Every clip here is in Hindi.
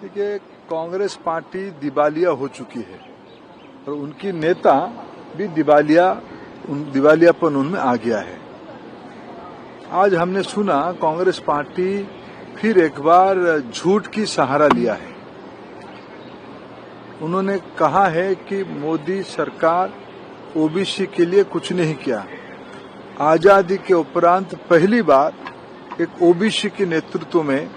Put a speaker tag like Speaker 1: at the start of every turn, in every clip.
Speaker 1: देखिए, कांग्रेस पार्टी दिवालिया हो चुकी है और उनकी नेता भी दिवालियापन उनमें आ गया है। आज हमने सुना कांग्रेस पार्टी फिर एक बार झूठ की सहारा लिया है। उन्होंने कहा है कि मोदी सरकार ओबीसी के लिए कुछ नहीं किया। आजादी के उपरांत पहली बार एक ओबीसी के नेतृत्व में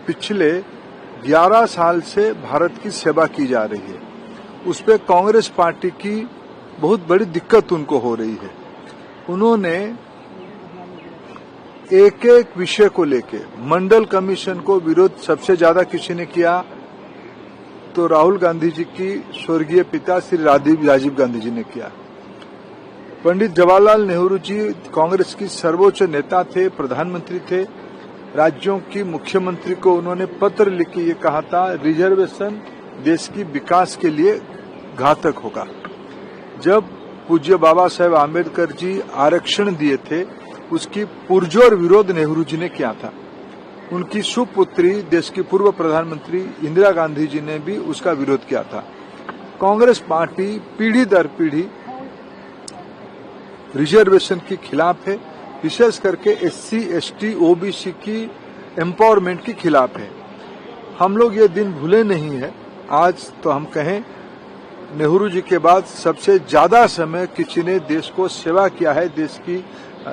Speaker 1: पिछले 11 साल से भारत की सेवा की जा रही है। उस पे कांग्रेस पार्टी की बहुत बड़ी दिक्कत उनको हो रही है। उन्होंने एक एक विषय को लेके मंडल कमीशन को विरोध सबसे ज्यादा किसी ने किया तो राहुल गांधी जी की स्वर्गीय पिता श्री राजीव गांधी जी ने किया। पंडित जवाहरलाल नेहरू जी कांग्रेस की सर्वोच्च नेता थे, प्रधानमंत्री थे। राज्यों की मुख्यमंत्री को उन्होंने पत्र लिख के ये कहा था, रिजर्वेशन देश की विकास के लिए घातक होगा। जब पूज्य बाबा साहेब आम्बेडकर जी आरक्षण दिए थे, उसकी पुरजोर विरोध नेहरू जी ने किया था। उनकी सुपुत्री देश की पूर्व प्रधानमंत्री इंदिरा गांधी जी ने भी उसका विरोध किया था। कांग्रेस पार्टी पीढ़ी दर पीढ़ी रिजर्वेशन के खिलाफ है, विशेष करके एससी, एसटी, ओबीसी की एम्पावरमेंट के खिलाफ है। हम लोग ये दिन भूले नहीं है। आज तो हम कहें नेहरू जी के बाद सबसे ज्यादा समय किसी ने देश को सेवा किया है, देश की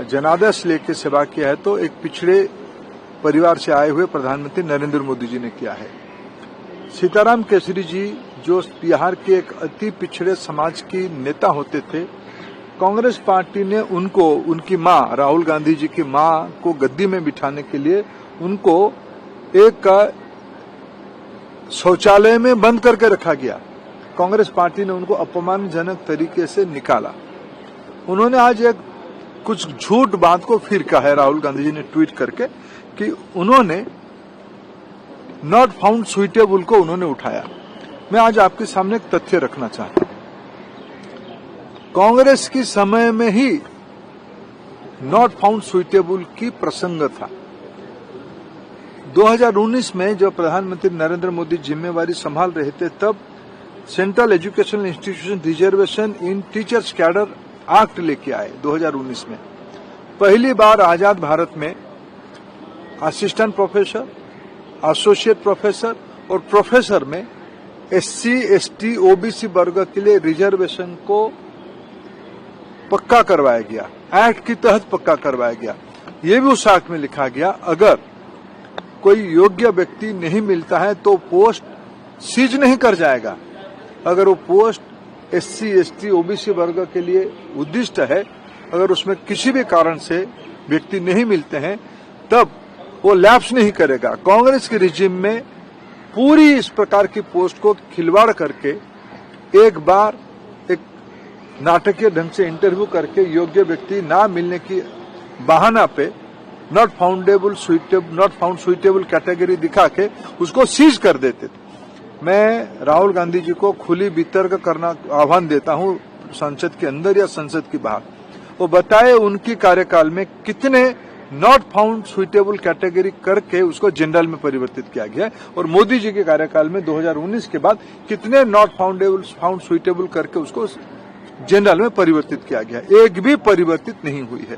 Speaker 1: जनादेश लेके सेवा किया है तो एक पिछड़े परिवार से आए हुए प्रधानमंत्री नरेंद्र मोदी जी ने किया है। सीताराम केसरी जी जो बिहार के एक अति पिछड़े समाज की नेता होते थे, कांग्रेस पार्टी ने उनको, उनकी मां राहुल गांधी जी की मां को गद्दी में बिठाने के लिए उनको एक शौचालय में बंद करके रखा गया। कांग्रेस पार्टी ने उनको अपमानजनक तरीके से निकाला। उन्होंने आज एक कुछ झूठ बात को फिर कहा है, राहुल गांधी जी ने ट्वीट करके कि उन्होंने नॉट फाउंड सुइटेबल को उन्होंने उठाया। मैं आज आपके सामने एक तथ्य रखना चाहता हूं। कांग्रेस की समय में ही नॉट फाउंड सुइटेबल की प्रसंग था। 2019 में जब प्रधानमंत्री नरेंद्र मोदी जिम्मेवारी संभाल रहे थे, तब सेंट्रल एजुकेशनल इंस्टीट्यूशन रिजर्वेशन इन टीचर्स कैडर एक्ट लेके आए 2019 में। पहली बार आजाद भारत में असिस्टेंट प्रोफेसर, एसोसिएट प्रोफेसर और प्रोफेसर में एससी, एसटी, ओबीसी वर्ग के लिए रिजर्वेशन को पक्का करवाया गया, एक्ट के तहत पक्का करवाया गया। ये भी उस एक्ट में लिखा गया, अगर कोई योग्य व्यक्ति नहीं मिलता है तो पोस्ट सीज नहीं कर जाएगा। अगर वो पोस्ट एससी, एसटी, ओबीसी वर्ग के लिए उद्दिष्ट है, अगर उसमें किसी भी कारण से व्यक्ति नहीं मिलते हैं, तब वो लैप्स नहीं करेगा। कांग्रेस के रिजिम में पूरी इस प्रकार की पोस्ट को खिलवाड़ करके एक बार एक नाटकीय ढंग से इंटरव्यू करके योग्य व्यक्ति ना मिलने की बहाना पे नॉट फाउंड सुइटेबल कैटेगरी दिखा के उसको सीज कर देते थे। मैं राहुल गांधी जी को खुली वितर्क करना आह्वान देता हूं, संसद के अंदर या संसद के बाहर। वो बताए उनकी कार्यकाल में कितने नॉट फाउंड सुइटेबल कैटेगरी करके उसको जनरल में परिवर्तित किया गया, और मोदी जी के कार्यकाल में 2019 के बाद कितने नॉट फाउंड सुइटेबल करके उसको जनरल में परिवर्तित किया गया। एक भी परिवर्तित नहीं हुई है।